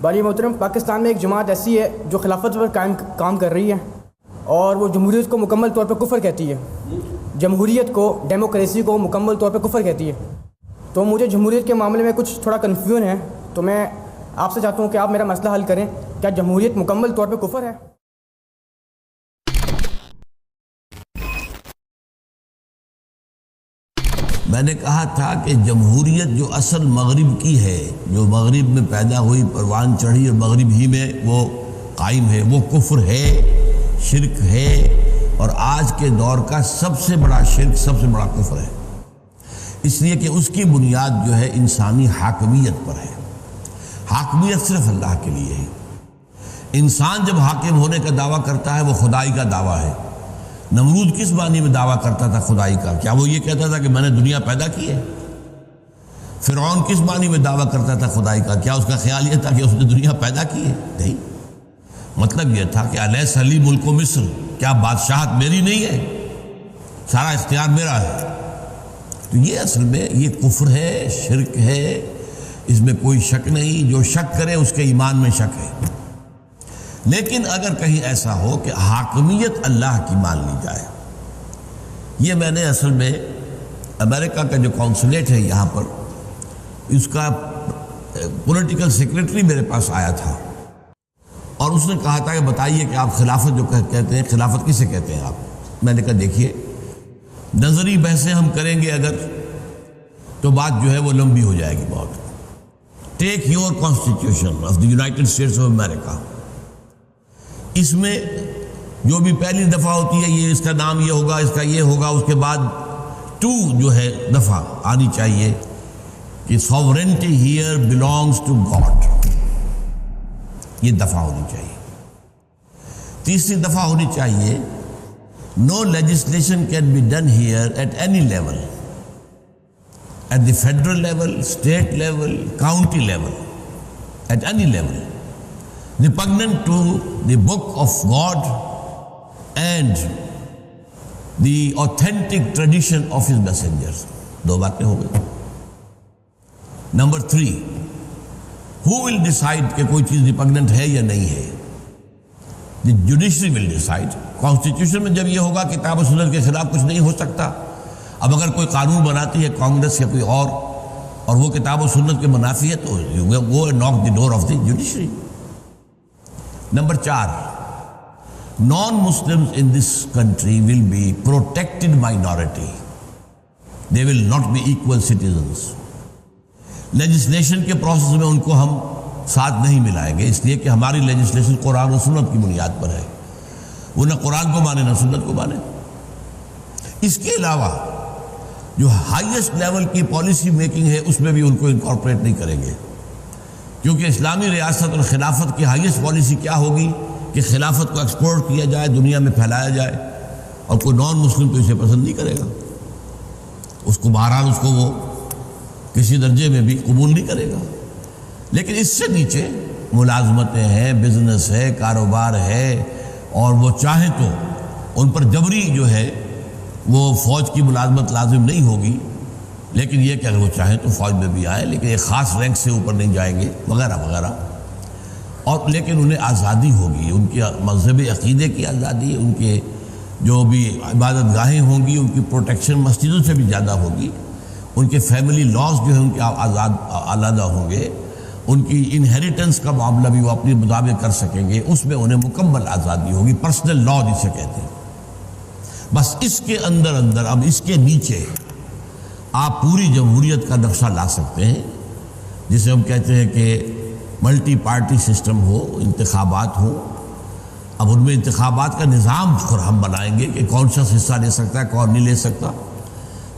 باری محترم، پاکستان میں ایک جماعت ایسی ہے جو خلافت پر کام کر رہی ہے اور وہ جمہوریت کو مکمل طور پر کفر کہتی ہے. جمہوریت کو، ڈیموکریسی کو مکمل طور پر کفر کہتی ہے. تو مجھے جمہوریت کے معاملے میں کچھ تھوڑا کنفیوژن ہے، تو میں آپ سے چاہتا ہوں کہ آپ میرا مسئلہ حل کریں. کیا جمہوریت مکمل طور پر کفر ہے؟ میں نے کہا تھا کہ جمہوریت جو اصل مغرب کی ہے، جو مغرب میں پیدا ہوئی، پروان چڑھی اور مغرب ہی میں وہ قائم ہے، وہ کفر ہے، شرک ہے، اور آج کے دور کا سب سے بڑا شرک، سب سے بڑا کفر ہے. اس لیے کہ اس کی بنیاد جو ہے انسانی حاکمیت پر ہے. حاکمیت صرف اللہ کے لیے ہے. انسان جب حاکم ہونے کا دعویٰ کرتا ہے وہ خدائی کا دعویٰ ہے. نمرود کس معنی میں دعویٰ کرتا تھا خدائی کا؟ کیا وہ یہ کہتا تھا کہ میں نے دنیا پیدا کی ہے؟ فرعون کس معنی میں دعویٰ کرتا تھا خدائی کا؟ کیا اس کا خیال یہ تھا کہ اس نے دنیا پیدا کی ہے؟ نہیں. مطلب یہ تھا کہ الیس لی ملک مصر، کیا بادشاہت میری نہیں ہے؟ سارا اختیار میرا ہے. تو یہ اصل میں یہ کفر ہے، شرک ہے، اس میں کوئی شک نہیں. جو شک کرے اس کے ایمان میں شک ہے. لیکن اگر کہیں ایسا ہو کہ حاکمیت اللہ کی مان لی جائے، یہ میں نے اصل میں امریکہ کا جو کونسولیٹ ہے یہاں پر، اس کا پولیٹیکل سیکریٹری میرے پاس آیا تھا اور اس نے کہا تھا کہ بتائیے کہ آپ خلافت جو کہتے ہیں، خلافت کسے کہتے ہیں آپ؟ میں نے کہا دیکھیے، نظری بحثیں ہم کریں گے اگر تو بات جو ہے وہ لمبی ہو جائے گی بہت. Take your constitution of the United States of America, اس میں جو بھی پہلی دفعہ ہوتی ہے یہ اس کا نام یہ ہوگا، اس کا یہ ہوگا، اس کے بعد 2 جو ہے دفعہ آنی چاہیے کہ sovereignty here belongs to God. یہ دفعہ ہونی چاہیے. تیسری دفعہ ہونی چاہیے no legislation can be done here at any level, at the federal level, state level, county level, at any level, repugnant to the book of God and the authentic tradition of his messengers. 2 باتیں ہو گئی. Number 3, who will decide کہ کوئی چیز repugnant ہے یا نہیں ہے؟ The judiciary will decide. Constitution میں جب یہ ہوگا کتاب و سنت کے خلاف کچھ نہیں ہو سکتا. اب اگر کوئی قانون بناتی ہے کانگریس یا کوئی اور وہ کتاب و سنت کے منافی ہے تو you go and knock the door of the judiciary. Number 4, non-Muslims in this country will be protected minority. They will not be equal citizens. Legislation کے پروسیس میں ان کو ہم ساتھ نہیں ملائیں گے، اس لیے کہ ہماری لیجسلیشن قرآن و سنت کی بنیاد پر ہے. وہ نہ قرآن کو مانے نہ سنت کو مانے. اس کے علاوہ جو ہائیسٹ لیول کی پالیسی میکنگ ہے اس میں بھی ان کو انکارپوریٹ نہیں کریں گے، کیونکہ اسلامی ریاست اور خلافت کی ہائیسٹ پالیسی کیا ہوگی کہ خلافت کو ایکسپورٹ کیا جائے، دنیا میں پھیلایا جائے، اور کوئی نان مسلم تو اسے پسند نہیں کرے گا. اس کو بہرحال اس کو وہ کسی درجے میں بھی قبول نہیں کرے گا. لیکن اس سے نیچے ملازمتیں ہیں، بزنس ہے، کاروبار ہے، اور وہ چاہیں تو ان پر جبری جو ہے وہ فوج کی ملازمت لازم نہیں ہوگی، لیکن یہ کہ اگر وہ چاہیں تو فوج میں بھی آئیں، لیکن ایک خاص رینک سے اوپر نہیں جائیں گے وغیرہ وغیرہ. اور لیکن انہیں آزادی ہوگی، ان کی مذہبی عقیدے کی آزادی، ان کے جو بھی عبادت گاہیں ہوں گی ان کی پروٹیکشن مسجدوں سے بھی زیادہ ہوگی. ان کے فیملی لاز جو ہیں ان کے آزاد علیحدہ ہوں گے. ان کی انہیریٹنس کا معاملہ بھی وہ اپنے مطابق کر سکیں گے، اس میں انہیں مکمل آزادی ہوگی. پرسنل لا جسے کہتے ہیں. بس اس کے اندر اب اس کے نیچے آپ پوری جمہوریت کا نقشہ لا سکتے ہیں، جسے ہم کہتے ہیں کہ ملٹی پارٹی سسٹم ہو، انتخابات ہو. اب ان میں انتخابات کا نظام ہم بنائیں گے کہ کون سا حصہ لے سکتا ہے، کون نہیں لے سکتا.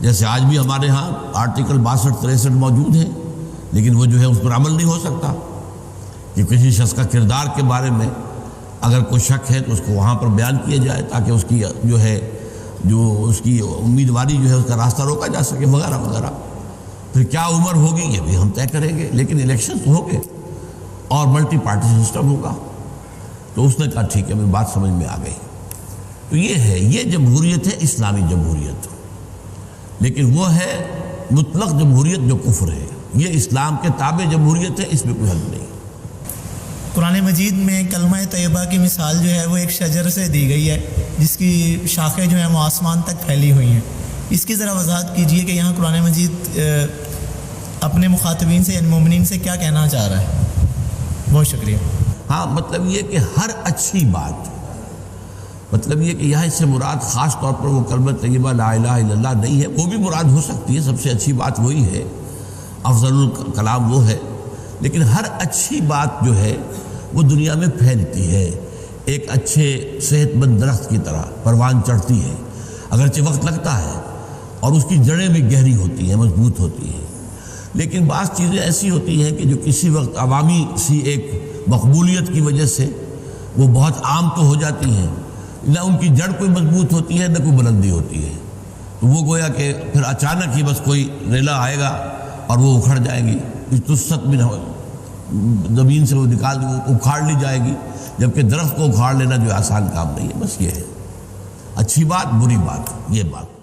جیسے آج بھی ہمارے ہاں آرٹیکل 62-63 موجود ہیں، لیکن وہ جو ہے اس پر عمل نہیں ہو سکتا کہ کسی شخص کا کردار کے بارے میں اگر کوئی شک ہے تو اس کو وہاں پر بیان کیا جائے تاکہ اس کی جو اس کی امیدواری جو ہے اس کا راستہ روکا جا سکے وغیرہ وغیرہ. پھر کیا عمر ہوگی یہ بھی ہم طے کریں گے، لیکن الیکشن تو ہو گئے اور ملٹی پارٹی سسٹم ہوگا. تو اس نے کہا ٹھیک ہے، میری بات سمجھ میں آ گئی. تو یہ ہے، یہ جمہوریت ہے اسلامی جمہوریت. لیکن وہ ہے مطلق جمہوریت جو کفر ہے. یہ اسلام کے تابع جمہوریت ہے، اس میں کوئی حد نہیں. قرآن مجید میں کلمہ طیبہ کی مثال جو ہے وہ ایک شجر سے دی گئی ہے جس کی شاخیں جو ہیں وہ آسمان تک پھیلی ہوئی ہیں. اس کی ذرا وضاحت کیجئے کہ یہاں قرآن مجید اپنے مخاطبین سے یعنی مومنین سے کیا کہنا چاہ رہا ہے. بہت شکریہ. ہاں مطلب یہ کہ ہر اچھی بات، مطلب یہ کہ یہاں اس سے مراد خاص طور پر وہ کلمہ طیبہ لا الہ الا اللہ نہیں ہے، وہ بھی مراد ہو سکتی ہے، سب سے اچھی بات وہی ہے، افضل الکلام وہ ہے، لیکن ہر اچھی بات جو ہے وہ دنیا میں پھیلتی ہے ایک اچھے صحت مند درخت کی طرح پروان چڑھتی ہے، اگرچہ وقت لگتا ہے اور اس کی جڑیں بھی گہری ہوتی ہیں، مضبوط ہوتی ہیں، لیکن بعض چیزیں ایسی ہوتی ہیں کہ جو کسی وقت عوامی سی ایک مقبولیت کی وجہ سے وہ بہت عام تو ہو جاتی ہیں، نہ ان کی جڑ کوئی مضبوط ہوتی ہے نہ کوئی بلندی ہوتی ہے، تو وہ گویا کہ پھر اچانک ہی بس کوئی ریلا آئے گا اور وہ اکھڑ جائے گی، تست بھی نہ ہو، زمین سے وہ اکھاڑ لی جائے گی، جبکہ درخت کو اکھاڑ لینا جو آسان کام نہیں ہے. بس یہ ہے اچھی بات بری بات، یہ بات.